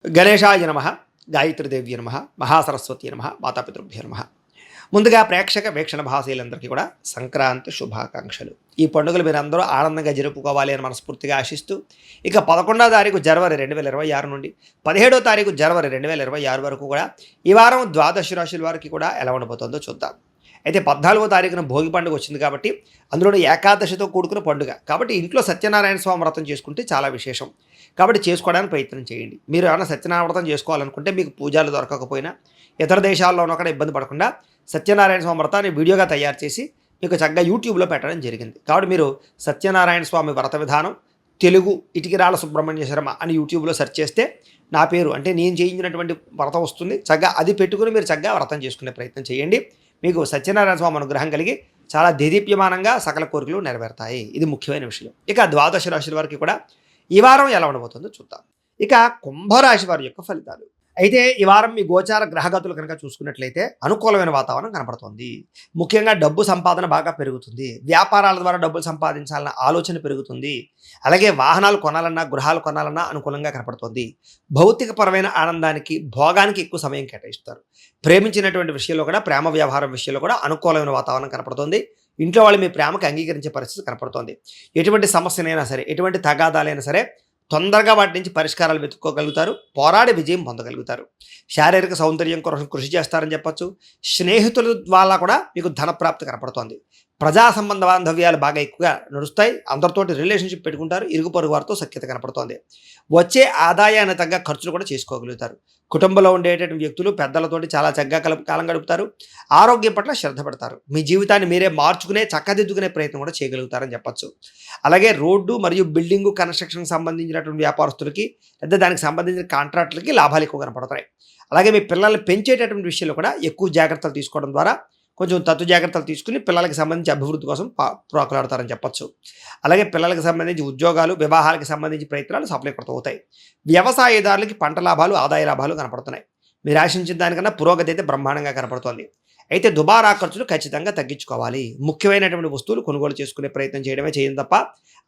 గణేశాయ నమ, గాయత్రీదేవ్య నమ, మహాసరస్వతి నమ, మాతాపితృభ్య నమ. ముందుగా ప్రేక్షక వీక్షణ భాషలందరికీ కూడా సంక్రాంతి శుభాకాంక్షలు. ఈ పండుగలు మీరు అందరూ ఆనందంగా జరుపుకోవాలి అని మనస్ఫూర్తిగా ఆశిస్తూ, ఇక 11వ తారీఖు జనవరి 2026 నుండి 17వ తారీఖు జనవరి 2026 వరకు కూడా ఈ వారం ద్వాదశ రాశుల వారికి కూడా ఎలా ఉండబోతుందో చూద్దాం. అయితే 14వ తారీఖున భోగి పండుగ వచ్చింది కాబట్టి, అందులో ఏకాదశితో కూడుకున్న పండుగ కాబట్టి ఇంట్లో సత్యనారాయణ స్వామి వ్రతం చేసుకుంటే చాలా విశేషం. కాబట్టి చేసుకోవడానికి ప్రయత్నం చేయండి. మీరు ఏమైనా సత్యనారాయణ వ్రతం చేసుకోవాలనుకుంటే, మీకు పూజలు దొరకకపోయినా ఇతర దేశాల్లో ఉన్న కూడా ఇబ్బంది పడకుండా సత్యనారాయణ స్వామి వ్రతాన్ని వీడియోగా తయారు చేసి మీకు చక్కగా యూట్యూబ్లో పెట్టడం జరిగింది. కాబట్టి మీరు సత్యనారాయణ స్వామి వ్రత విధానం తెలుగు ఇటికిరాల సుబ్రహ్మణ్య శర్మ అని యూట్యూబ్లో సెర్చ్ చేస్తే నా పేరు అంటే నేను చేయించినటువంటి వ్రతం వస్తుంది. చక్కగా అది పెట్టుకుని మీరు చక్కగా వ్రతం చేసుకునే ప్రయత్నం చేయండి. మీకు సత్యనారాయణ స్వామి అనుగ్రహం కలిగి చాలా దేదీప్యమానంగా సకల కోరికలు నెరవేరుతాయి. ఇది ముఖ్యమైన విషయం. ఇక ద్వాదశ రాశుల వారికి కూడా ఈ వారం ఎలా ఉండబోతుందో చూద్దాం. ఇక కుంభరాశి వారి యొక్క ఫలితాలు. అయితే ఈ వారం మీ గోచార గ్రహగతులు కనుక చూసుకున్నట్లయితే అనుకూలమైన వాతావరణం కనపడుతుంది. ముఖ్యంగా డబ్బు సంపాదన బాగా పెరుగుతుంది. వ్యాపారాల ద్వారా డబ్బులు సంపాదించాలన్న ఆలోచన పెరుగుతుంది. అలాగే వాహనాలు కొనాలన్నా, గృహాలు కొనాలన్నా అనుకూలంగా కనపడుతుంది. భౌతికపరమైన ఆనందానికి, భోగానికి ఎక్కువ సమయం కేటాయిస్తారు. ప్రేమించినటువంటి విషయంలో కూడా, ప్రేమ వ్యవహారం విషయంలో కూడా అనుకూలమైన వాతావరణం కనపడుతుంది. ఇంట్లో వాళ్ళు మీ ప్రేమకు అంగీకరించే పరిస్థితి కనపడుతుంది. ఎటువంటి సమస్యనైనా సరే, ఎటువంటి తగాదాలైనా సరే తొందరగా వాటి నుంచి పరిష్కారాలు వెతుక్కోగలుగుతారు. పోరాడి విజయం పొందగలుగుతారు. శారీరక సౌందర్యం కోసం కృషి చేస్తారని చెప్పచ్చు. స్నేహితుల ద్వారా కూడా మీకు ధనప్రాప్తి కనపడుతోంది. ప్రజా సంబంధ బాంధవ్యాలు బాగా ఎక్కువగా నడుస్తాయి. అందరితోటి రిలేషన్షిప్ పెట్టుకుంటారు. ఇరుగు పొరుగు వారితో సఖ్యత కనపడుతోంది. వచ్చే ఆదాయాన్ని తగ్గ ఖర్చులు కూడా చేసుకోగలుగుతారు. కుటుంబంలో ఉండేటటువంటి వ్యక్తులు పెద్దలతోటి చాలా చక్కగా కాలం గడుపుతారు. ఆరోగ్యం పట్ల శ్రద్ధ పెడతారు. మీ జీవితాన్ని మీరే మార్చుకునే, చక్కదిద్దుకునే ప్రయత్నం కూడా చేయగలుగుతారని చెప్పచ్చు. అలాగే రోడ్డు మరియు బిల్డింగు కన్స్ట్రక్షన్కి సంబంధించినటువంటి వ్యాపారస్తులకి, లేదా దానికి సంబంధించిన కాంట్రాక్టులకి లాభాలు ఎక్కువ కనపడతాయి. అలాగే మీ పిల్లల్ని పెంచేటటువంటి విషయంలో కూడా ఎక్కువ జాగ్రత్తలు తీసుకోవడం ద్వారా కొంచెం తత్తు జాగ్రత్తలు తీసుకుని పిల్లలకి సంబంధించి అభివృద్ధి కోసం ప్రోకలాడతారని చెప్పచ్చు. అలాగే పిల్లలకు సంబంధించి ఉద్యోగాలు, వివాహాలకు సంబంధించి ప్రయత్నాలు సఫలీకృతం అవుతాయి. వ్యవసాయదారులకి పంట లాభాలు, ఆదాయ లాభాలు కనపడుతున్నాయి. మీరు ఆశించిన దానికన్నా పురోగతి అయితే బ్రహ్మాండంగా కనపడుతోంది. అయితే దుబారా ఖర్చులు ఖచ్చితంగా తగ్గించుకోవాలి. ముఖ్యమైనటువంటి వస్తువులు కొనుగోలు చేసుకునే ప్రయత్నం చేయడమే చేయండి తప్ప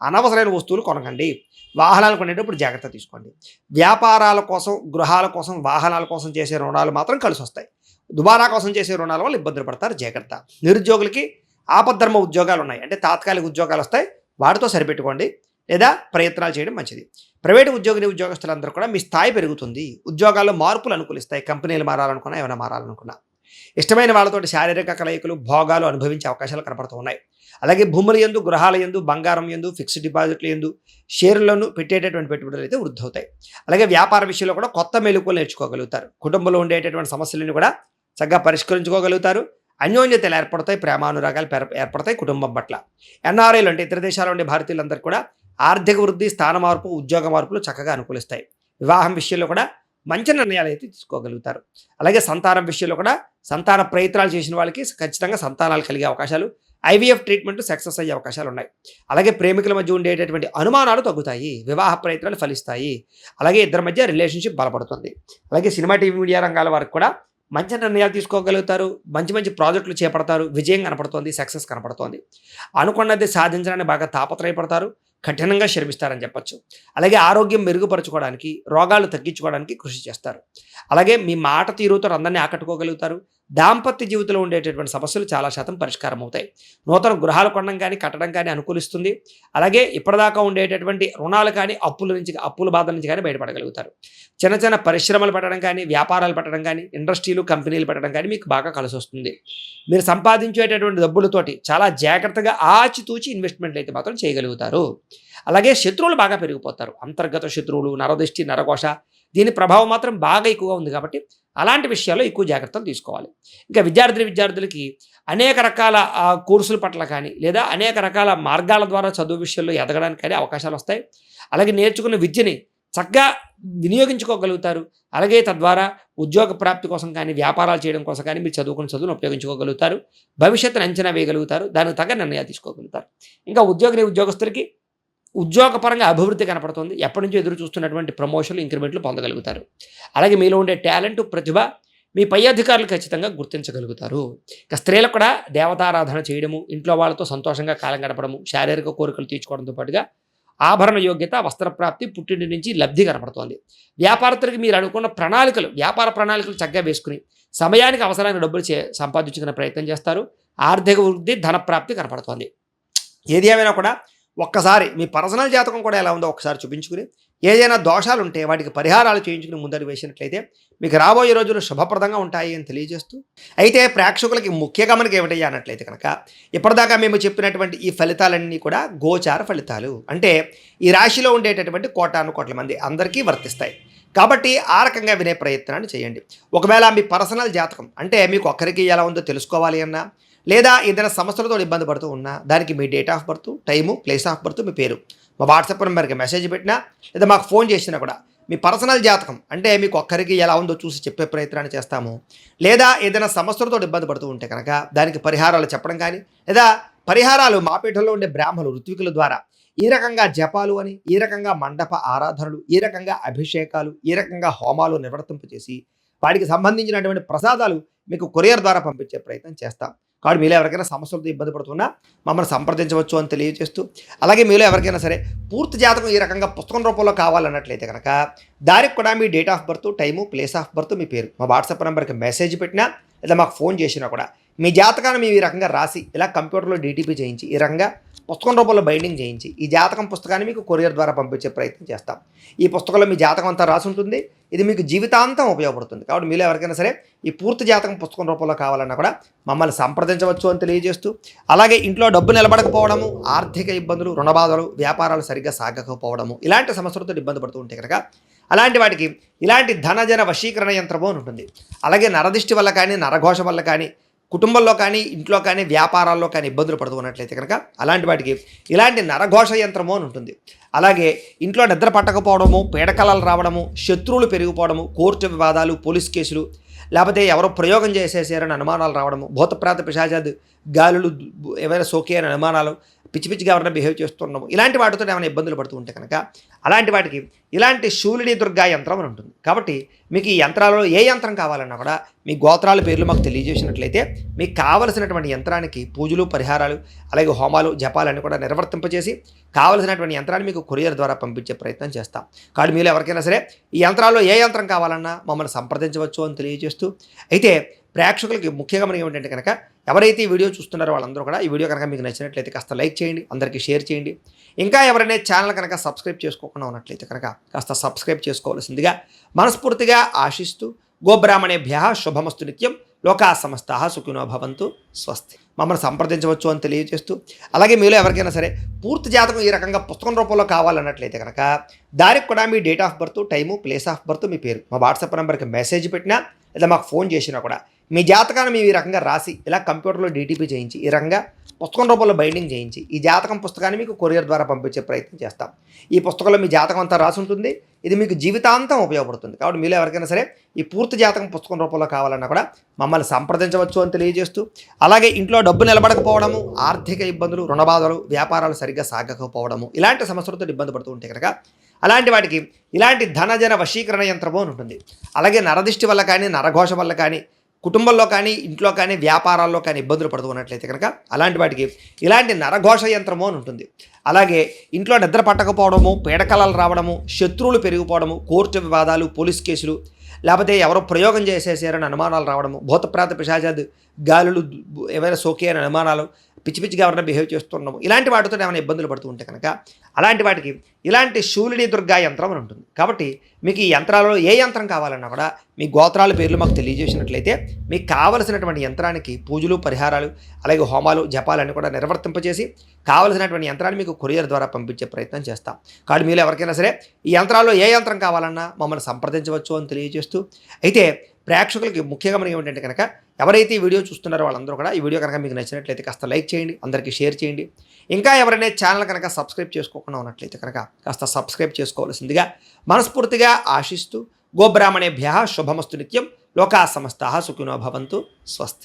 అనవసరమైన వస్తువులు కొనకండి. వాహనాలు కొనేటప్పుడు జాగ్రత్త తీసుకోండి. వ్యాపారాల కోసం, గృహాల కోసం, వాహనాల కోసం చేసే రుణాలు మాత్రం కలిసి వస్తాయి. దుబారా కోసం చేసే రుణాల వల్ల ఇబ్బందులు పడతారు. జాగ్రత్త. నిరుద్యోగులకి ఆపద్ధర్మ ఉద్యోగాలు ఉన్నాయి, అంటే తాత్కాలిక ఉద్యోగాలు వస్తాయి. వాటితో సరిపెట్టుకోండి లేదా ప్రయత్నాలు చేయడం మంచిది. ప్రైవేటు ఉద్యోగస్తులందరూ కూడా మీ స్థాయి పెరుగుతుంది. ఉద్యోగాల్లో మార్పులు అనుకూలిస్తాయి. కంపెనీలు మారాలనుకున్నా, ఏమైనా మారాలనుకున్నా ఇష్టమైన వాళ్ళతోటి శారీరక కలయికలు, భోగాలు అనుభవించే అవకాశాలు కనపడుతూ ఉన్నాయి. అలాగే భూముల యందు, గృహాల యందు, బంగారం యందు, ఫిక్స్డ్ డిపాజిట్ల యందు, షేర్లను పెట్టేటటువంటి పెట్టుబడులు అయితే వృద్ధి అవుతాయి. అలాగే వ్యాపార విషయంలో కూడా కొత్త మెళుకువలు నేర్చుకోగలుగుతారు. కుటుంబంలో ఉండేటటువంటి సమస్యలను కూడా చక్కగా పరిష్కరించుకోగలుగుతారు. అన్యోన్యతలు ఏర్పడతాయి. ప్రేమానురాగాలు ఏర్పడతాయి కుటుంబం పట్ల. ఎన్ఆర్ఐలు అంటే ఇతర దేశాల్లో ఉండే భారతీయులందరూ కూడా ఆర్థిక వృద్ధి, స్థాన మార్పు, ఉద్యోగ మార్పులు చక్కగా అనుకూలిస్తాయి. వివాహం విషయంలో కూడా మంచి నిర్ణయాలు అయితే తీసుకోగలుగుతారు. అలాగే సంతానం విషయంలో కూడా సంతాన ప్రయత్నాలు చేసిన వాళ్ళకి ఖచ్చితంగా సంతానాలు కలిగే అవకాశాలు, ఐవీఎఫ్ ట్రీట్మెంట్ సక్సెస్ అయ్యే అవకాశాలు ఉన్నాయి. అలాగే ప్రేమికుల మధ్య ఉండేటటువంటి అనుమానాలు తగ్గుతాయి. వివాహ ప్రయత్నాలు ఫలిస్తాయి. అలాగే ఇద్దరి మధ్య రిలేషన్షిప్ బలపడుతుంది. అలాగే సినిమా, టీవీ, మీడియా రంగాల వారికి కూడా మంచి నిర్ణయాలు తీసుకోగలుగుతారు. మంచి మంచి ప్రాజెక్టులు చేపడతారు. విజయం కనపడుతోంది, సక్సెస్ కనపడుతోంది. అనుకున్నది సాధించడానికి బాగా తాపత్రయపడతారు. కఠినంగా శ్రమిస్తారని చెప్పచ్చు. అలాగే ఆరోగ్యం మెరుగుపరచుకోవడానికి, రోగాలు తగ్గించుకోవడానికి కృషి చేస్తారు. అలాగే మీ మాట తీరుతో అందరినీ ఆకట్టుకోగలుగుతారు. దాంపత్య జీవితంలో ఉండేటటువంటి సమస్యలు చాలా శాతం పరిష్కారం అవుతాయి. నూతన గృహాలు కొనడం కానీ, కట్టడం కానీ అనుకూలిస్తుంది. అలాగే ఇప్పటిదాకా ఉండేటటువంటి రుణాలు కానీ, అప్పుల బాధ నుంచి కానీ బయటపడగలుగుతారు. చిన్న చిన్న పరిశ్రమలు పెట్టడం కానీ, వ్యాపారాలు పెట్టడం కానీ, ఇండస్ట్రీలు, కంపెనీలు పెట్టడం కానీ మీకు బాగా కలిసి వస్తుంది. మీరు సంపాదించేటటువంటి డబ్బులతోటి చాలా జాగ్రత్తగా ఆచితూచి ఇన్వెస్ట్మెంట్లు అయితే మాత్రం చేయగలుగుతారు. అలాగే శత్రువులు బాగా పెరిగిపోతారు. అంతర్గత శత్రువులు, నరదృష్టి, నరఘోష, దీని ప్రభావం మాత్రం బాగా ఎక్కువగా ఉంది. కాబట్టి అలాంటి విషయాల్లో ఎక్కువ జాగ్రత్తలు తీసుకోవాలి. ఇంకా విద్యార్థులకి అనేక రకాల కోర్సుల పట్ల కానీ, లేదా అనేక రకాల మార్గాల ద్వారా చదువు విషయంలో ఎదగడానికి కానీ అవకాశాలు వస్తాయి. అలాగే నేర్చుకున్న విద్యని చక్కగా వినియోగించుకోగలుగుతారు. అలాగే తద్వారా ఉద్యోగ ప్రాప్తి కోసం కానీ, వ్యాపారాలు చేయడం కోసం కానీ మీరు చదువుకున్న చదువును ఉపయోగించుకోగలుగుతారు. భవిష్యత్తును అంచనా వేయగలుగుతారు. దానికి తగ్గ నిర్ణయాలు తీసుకోగలుగుతారు. ఇంకా ఉద్యోగస్తులకి ఉద్యోగపరంగా అభివృద్ధి కనపడుతుంది. ఎప్పటి నుంచో ఎదురు చూస్తున్నటువంటి ప్రమోషన్లు, ఇంక్రిమెంట్లు పొందగలుగుతారు. అలాగే మీలో ఉండే టాలెంట్, ప్రతిభ మీ పై అధికారులు ఖచ్చితంగా గుర్తించగలుగుతారు. ఇక స్త్రీలకు కూడా దేవతారాధన చేయడము, ఇంట్లో వాళ్ళతో సంతోషంగా కాలం గడపడము, శారీరక కోరికలు తీర్చుకోవడంతో పాటుగా ఆభరణ యోగ్యత, వస్త్రప్రాప్తి, పుట్టింటి నుంచి లబ్ధి కనపడుతోంది. వ్యాపారస్తులకి మీరు అనుకున్న ప్రణాళికలు, వ్యాపార ప్రణాళికలు చక్కగా వేసుకుని సమయానికి అవసరమైన డబ్బులు సంపాదించుకునే ప్రయత్నం చేస్తారు. ఆర్థిక వృద్ధి, ధనప్రాప్తి కనపడుతోంది. ఏది ఏమైనా కూడా ఒక్కసారి మీ పర్సనల్ జాతకం కూడా ఎలా ఉందో ఒకసారి చూపించుకుని ఏదైనా దోషాలు ఉంటే వాటికి పరిహారాలు చేయించుకుని ముందడుగు వేసినట్లయితే మీకు రాబోయే రోజులు శుభప్రదంగా ఉంటాయి అని తెలియజేస్తూ, అయితే ప్రేక్షకులకి ముఖ్య గమనిక ఏమిటయ్యా అన్నట్లయితే కనుక ఇప్పటిదాకా మేము చెప్పినటువంటి ఈ ఫలితాలన్నీ కూడా గోచార ఫలితాలు, అంటే ఈ రాశిలో ఉండేటటువంటి కోటాను కోట్ల మంది అందరికీ వర్తిస్తాయి. కాబట్టి ఆ రకంగా వినే ప్రయత్నాన్ని చేయండి. ఒకవేళ మీ పర్సనల్ జాతకం అంటే మీకు ఒక్కరికి ఎలా ఉందో తెలుసుకోవాలి అన్నా, లేదా ఏదైనా సమస్యలతో ఇబ్బంది పడుతూ ఉన్నా, దానికి మీ date of birth, time, place of birth, మీ పేరు మా వాట్సాప్ నెంబర్కి మెసేజ్ పెట్టినా, లేదా మాకు ఫోన్ చేసినా కూడా మీ పర్సనల్ జాతకం అంటే మీకు ఒక్కరికి ఎలా ఉందో చూసి చెప్పే ప్రయత్నాన్ని చేస్తాము. లేదా ఏదైనా సమస్యలతో ఇబ్బంది పడుతూ ఉంటే కనుక దానికి పరిహారాలు చెప్పడం కానీ, లేదా పరిహారాలు మా పీఠంలో ఉండే బ్రాహ్మణులు, ఋత్వికుల ద్వారా ఈ రకంగా జపాలు అని, ఈ రకంగా మండప ఆరాధనలు, ఈ రకంగా అభిషేకాలు, ఈ రకంగా హోమాలు నిర్వర్తింపచేసి వాటికి సంబంధించినటువంటి ప్రసాదాలు మీకు కొరియర్ ద్వారా పంపించే ప్రయత్నం చేస్తాం. కాబట్టి మీలో ఎవరికైనా సమస్యలతో ఇబ్బంది పడుతున్నా మమ్మల్ని సంప్రదించవచ్చు అని తెలియజేస్తూ, అలాగే మీలో ఎవరికైనా సరే పూర్తి జాతకం ఈ రకంగా పుస్తకం రూపంలో కావాలన్నట్లయితే కనుక దానికి కూడా మీ date of birth, time, place of birth, మీ పేరు మా వాట్సాప్ నెంబర్కి మెసేజ్ పెట్టినా, లేదా మాకు ఫోన్ చేసినా కూడా మీ జాతకాన్ని మేము ఈ రకంగా రాసి ఇలా కంప్యూటర్లో డీటీపీ చేయించి ఈ రకంగా పుస్తకం రూపంలో బైండింగ్ చేయించి ఈ జాతకం పుస్తకాన్ని మీకు కొరియర్ ద్వారా పంపించే ప్రయత్నం చేస్తాం. ఈ పుస్తకంలో మీ జాతకం అంతా రాసి ఉంటుంది. ఇది మీకు జీవితాంతం ఉపయోగపడుతుంది. కాబట్టి మీలో ఎవరికైనా సరే ఈ పూర్తి జాతకం పుస్తకం రూపంలో కావాలన్నా కూడా మమ్మల్ని సంప్రదించవచ్చు అని తెలియజేస్తూ, అలాగే ఇంట్లో డబ్బు నిలబడకపోవడము, ఆర్థిక ఇబ్బందులు, రుణబాధలు, వ్యాపారాలు సరిగ్గా సాగకపోవడము, ఇలాంటి సమస్యలతో ఇబ్బంది పడుతూ ఉంటే కనుక అలాంటి వాటికి ఇలాంటి ధనజన వశీకరణ యంత్రము అని ఉంటుంది. అలాగే నరదిష్టి వల్ల కానీ, నరఘోష వల్ల కానీ, కుటుంబంలో కానీ, ఇంట్లో కానీ, వ్యాపారాల్లో కానీ ఇబ్బందులు పడుతున్నట్లయితే కనుక అలాంటి వాటికి ఇలాంటి నరఘోష యంత్రము అని ఉంటుంది. అలాగే ఇంట్లో నిద్ర పట్టకపోవడము, పీడకలలు రావడము, శత్రువులు పెరిగిపోవడము, కోర్టు వివాదాలు, పోలీస్ కేసులు, లేకపోతే ఎవరో ప్రయోగం చేసేసారని అనుమానాలు రావడము, భూతప్రాత పిశాచాలు, గాలులు ఏమైనా సోకే అని అనుమానాలు, పిచ్చి పిచ్చిగా ఎవరైనా బిహేవ్ చేస్తున్నాము, ఇలాంటి వాటితో ఏమైనా ఇబ్బందులు పడుతూ ఉంటే కనుక అలాంటి వాటికి ఇలాంటి శూలిని దుర్గా యంత్రం అని ఉంటుంది. కాబట్టి మీకు ఈ యంత్రాలలో ఏ యంత్రం కావాలన్నా కూడా మీ గోత్రాల పేర్లు మాకు తెలియజేసినట్లయితే మీకు కావలసినటువంటి యంత్రానికి పూజలు, పరిహారాలు, అలాగే హోమాలు, జపాలన్నీ కూడా నిర్వర్తింపచేసి కావలసినటువంటి యంత్రాన్ని మీకు కొరియర్ ద్వారా పంపించే ప్రయత్నం చేస్తాం. కాబట్టి మీరు ఎవరికైనా సరే ఈ యంత్రాల్లో ఏ యంత్రం కావాలన్నా మమ్మల్ని సంప్రదించవచ్చు అని తెలియజేస్తూ, అయితే ప్రేక్షకులకి ముఖ్యంగా మనం ఏమిటంటే కనుక ఎవరైతే ఈ వీడియో చూస్తున్నారో వాళ్ళందరూ కూడా ఈ వీడియో కనుక మీకు నచ్చినట్లయితే కాస్త లైక్ చేయండి, అందరికీ షేర్ చేయండి. ఇంకా ఎవరైనా ఛానల్ కనుక సబ్స్క్రైబ్ చేసుకోకుండా ఉన్నట్లయితే కనుక కాస్త సబ్స్క్రైబ్ చేసుకోవాల్సిందిగా మనస్ఫూర్తిగా ఆశిస్తూ, గోబ్రాహ్మణేభ్యః శుభమస్తు నిత్యం, లోకా సమస్తాః సుఖినో భవంతు, స్వస్తి. మమ్మల్ని సంప్రదించవచ్చు అని తెలియజేస్తూ, అలాగే మీలో ఎవరికైనా సరే పూర్తి జాతకం ఈ రకంగా పుస్తకం రూపంలో కావాలన్నట్లయితే కనుక దానికి కూడా మీ date of birth, time, place of birth, మీ పేరు మా వాట్సాప్ నెంబర్కి మెసేజ్ పెట్టినా, లేదా మాకు ఫోన్ చేసినా కూడా మీ జాతకాన్ని మేము ఈ రకంగా రాసి ఇలా కంప్యూటర్లో డీటీపీ చేయించి ఈ రకంగా పుస్తకం రూపంలో బైండింగ్ చేయించి ఈ జాతకం పుస్తకాన్ని మీకు కొరియర్ ద్వారా పంపించే ప్రయత్నం చేస్తాం. ఈ పుస్తకంలో మీ జాతకం అంతా రాసి ఉంటుంది. ఇది మీకు జీవితాంతం ఉపయోగపడుతుంది. కాబట్టి మీలో ఎవరికైనా సరే ఈ పూర్తి జాతకం పుస్తకం రూపంలో కావాలన్నా కూడా మమ్మల్ని సంప్రదించవచ్చు అని తెలియజేస్తూ, అలాగే ఇంట్లో డబ్బు నిలబడకపోవడము, ఆర్థిక ఇబ్బందులు, రుణబాధలు, వ్యాపారాలు సరిగ్గా సాగకపోవడము, ఇలాంటి సమస్యలతో ఇబ్బంది పడుతూ ఉంటే కనుక అలాంటి వాటికి ఇలాంటి ధనజన వశీకరణ యంత్రము అని ఉంటుంది. అలాగే నరదిష్టి వల్ల కానీ, నరఘోష వల్ల కానీ, కుటుంబంలో కానీ, ఇంట్లో కానీ, వ్యాపారాల్లో కానీ ఇబ్బందులు పడుతున్నట్లయితే కనుక అలాంటి వాటికి ఇలాంటి నరఘోష యంత్రము అని ఉంటుంది. అలాగే ఇంట్లో నిద్ర పట్టకపోవడము, పీడకలలు రావడము, శత్రువులు పెరిగిపోవడము, కోర్టు వివాదాలు, పోలీస్ కేసులు, లేకపోతే ఎవరో ప్రయోగం చేసేసారని అనుమానాలు రావడము, భూతప్రాత పిశాచాలు, గాలులు ఏమైనా సోకే అని అనుమానాలు, పిచ్చి పిచ్చిగా ఎవరైనా బిహేవ్ చేస్తున్నాము, ఇలాంటి వాటితో ఏమైనా ఇబ్బందులు పడుతూ ఉంటే కనుక అలాంటి వాటికి ఇలాంటి శూలిని దుర్గా యంత్రం అని ఉంటుంది. కాబట్టి మీకు ఈ యంత్రాలలో ఏ యంత్రం కావాలన్నా కూడా మీ గోత్రాల పేర్లు మాకు తెలియజేసినట్లయితే మీకు కావలసినటువంటి యంత్రానికి పూజలు, పరిహారాలు, అలాగే హోమాలు, జపాలన్నీ కూడా నిర్వర్తింపచేసి కావలసినటువంటి యంత్రాన్ని మీకు కొరియర్ ద్వారా పంపించే ప్రయత్నం చేస్తాం. కాబట్టి మీరు ఎవరికైనా సరే ఈ యంత్రాల్లో ఏ యంత్రం కావాలన్నా మమ్మల్ని సంప్రదించవచ్చు అని తెలియజేస్తూ, అయితే ప్రేక్షకులకి ముఖ్యంగా మనం ఏమిటంటే కనుక ఎవరైతే ఈ వీడియో చూస్తున్నారో వాళ్ళందరూ కూడా ఈ వీడియో కనుక మీకు నచ్చినట్లయితే కాస్త లైక్ చేయండి, అందరికీ షేర్ చేయండి. ఇంకా ఎవరైనా ఛానల్ కనుక సబ్స్క్రైబ్ చేసుకోకుండా ఉన్నట్లయితే కనుక కాస్త సబ్స్క్రైబ్ చేసుకోవాల్సిందిగా మనస్ఫూర్తిగా ఆశిస్తూ, గోబ్రాహ్మణేభ్యః శుభమస్తు నిత్యం, లోకా సమస్తాః సుఖినో భవంతు, స్వస్తి.